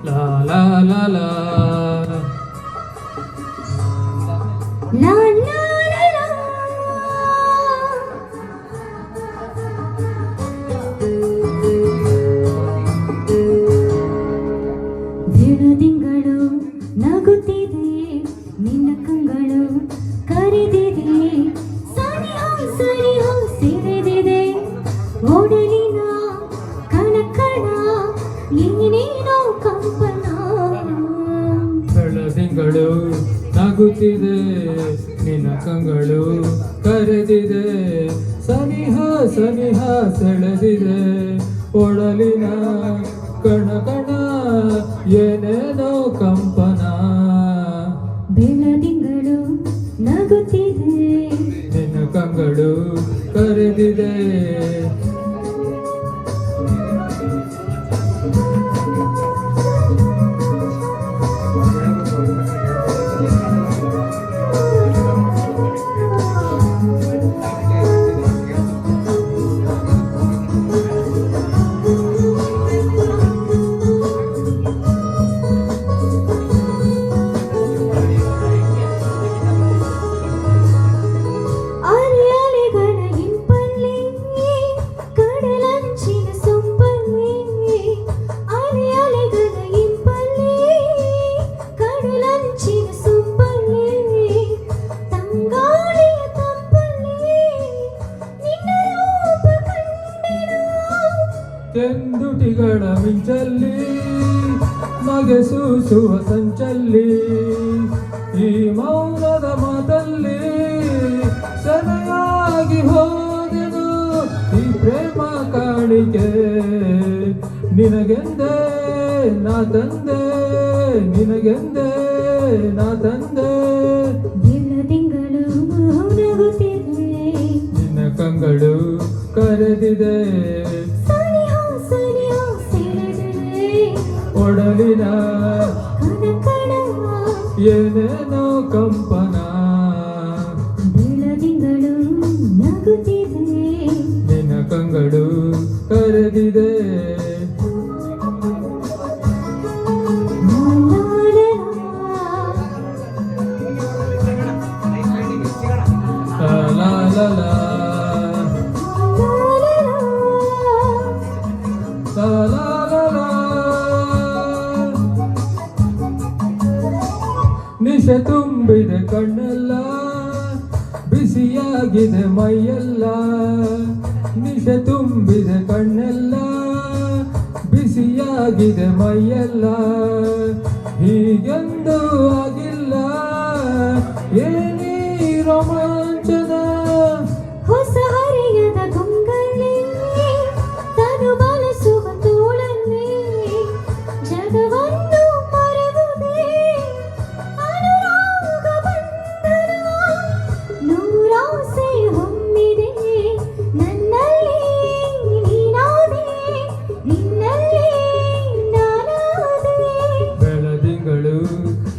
ಲಾ ಲಾ ಲಾ ಲಾ ಲಾ ಲಾ ಲಾ ಲಾ. ದಿನದಿಂಗಳು ನಗುತ್ತಿದೆ, ನಿನ್ನ ಕಂಗಳು ಕರೆದಿದೆ, ಸನಿಹ ಸನಿಹ ಸೇರಿದಿದೆ, ಓಡಲಿನ ಕಣಕಣ ಏನೇನೋ ಕಂಪನ. ಬೆಳದಿಂಗಳು ನಗುತ್ತಿದೆ, ನಿನ್ನ ಕಂಗಳು ಕರೆದಿದೆ, ಸನಿಹ ಸನಿಹ ಸೆಳೆದಿದೆ, ಒಡಲಿನ ಕಣ ಕಣ ಏನೇನೋ ಕಂಪನ. ಬೆಳದಿಂಗಳು ನಗುತ್ತಿದೆ, ನಿನ್ನ ಕಂಗಳು ಕರೆದಿದೆ. ಅಲೆಗಳ ಇಂಪಲ್ಲಿ ಕಡಲಂಚಿನ ಸೊಂಪಲ್ಲಿ, ಅಲೆಗಳ ಇಂಪಲ್ಲಿ ಕಡಲಂಚಿನ ಸೊಂಪಲ್ಲಿ, ತಂಗಾಳಿಯ ತಂಪಲ್ಲಿ ನಿನ್ನ ರೂಪ ಕಂಡೆನು. ಕೆಂದುಟಿಗಳ ಮಿಂಚಲ್ಲಿ ಮಗೆ ಸೂಸುವ ಸಂಚಲ್ಲಿ, ಈ ಮೌನದ ಮಾತಲ್ಲಿ ಸೆರೆಯಾಗಿ ಹೋದೆನು. ಈ ಪ್ರೇಮ ಕಾಣಿಕೆ ನಿನಗೆಂದೇ ನಾ ತಂದೆ, ನಿನಗೆಂದೇ ನಾ ತಂದೆ. ಬೆಳದಿಂಗಳು ನಗುತ್ತಿದೆ, ನಿನ್ನ ಕಂಗಳು ಕರೆದಿದೆ, ಸನಿಹ ಸನಿಹ ಸೆಳೆದಿದೆ, ಒಡಲಿನ ಕಣಕಣ ಏನೇನೋ ಕಂಪನ. ಬೆಳದಿಂಗಳು ನಗುತ್ತಿದೆ, ನಿನ್ನ ಕಂಗಳು ಕರೆದಿದೆ. ಲಾ ಲಾ ಲಾ ಲಾ ಲಾ ಲಾ ಲಾ ಲಾ ಲಾ ಲಾ ಲಾ. ನಿಶೆ ತುಂಬಿದೆ ಕಣ್ಣೆಲ್ಲ, ಬಿಸಿಯಾಗಿದೆ ಮೈಯೆಲ್ಲ, ನಿಶೆ ತುಂಬಿದೆ ಕಣ್ಣೆಲ್ಲ, ಬಿಸಿಯಾಗಿದೆ ಮೈಯೆಲ್ಲ, ಹೀಗೆಂದು ಆಗಿಲ್ಲ ಏನೇ ರೋಮಾಂಚನ. ಹೊಸ ಹರಿಯದ ಗೊಂಗಲ್ಲಿ ತನು ಬಲಸುವ ತೋಳಲ್ಲಿ, ಜಗವನ್ನು ಮರೆವುದೇ ಅನುರಾಗ ಬಂಧನ. ನೂರಾಸೆ ಹೊಮ್ಮಿದೆ ನನ್ನಲ್ಲಿ, ನೀನಾದೆ ನಿನ್ನಲ್ಲಿ ನಾನಾದೆ. ಬೆಳದಿಂಗಳು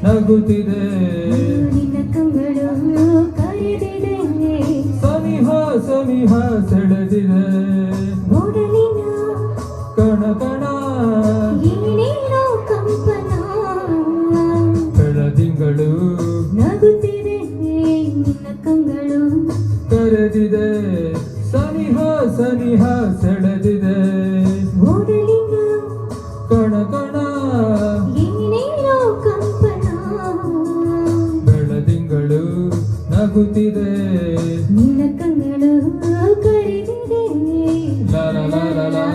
ನಗುತ್ತಿದೆ, ನಿನ್ನ ಕಂಗಳು ಕರೆದಿದೆ, ಸನಿಹ ಸನಿಹ ಸೆಳೆದಿದೆ, ಓಡಲಿನ ಕಣ ಕಣ ಏನೇನೋ ಕಂಪನ. ಬೆಳದಿಂಗಳು ನಗುತ್ತಿದೆ, ನಿನ್ನ ಕಂಗಳು ಕರೆದಿದೆ, ಸನಿಹ ಸನಿಹ ಸೆಳೆದಿದೆ, ಓಡಲಿನ ಕಣ ಕಣ ಏನೇನೋ ಕಂಪನ. ಬೆಳದಿಂಗಳು ನಗುತ್ತಿದೆ, ನಿನ್ನ ಕಂಗಳು ಕರೆದಿದೆ. ಲಾ ಲಾ ಲಾ ಲಾ ಲಾ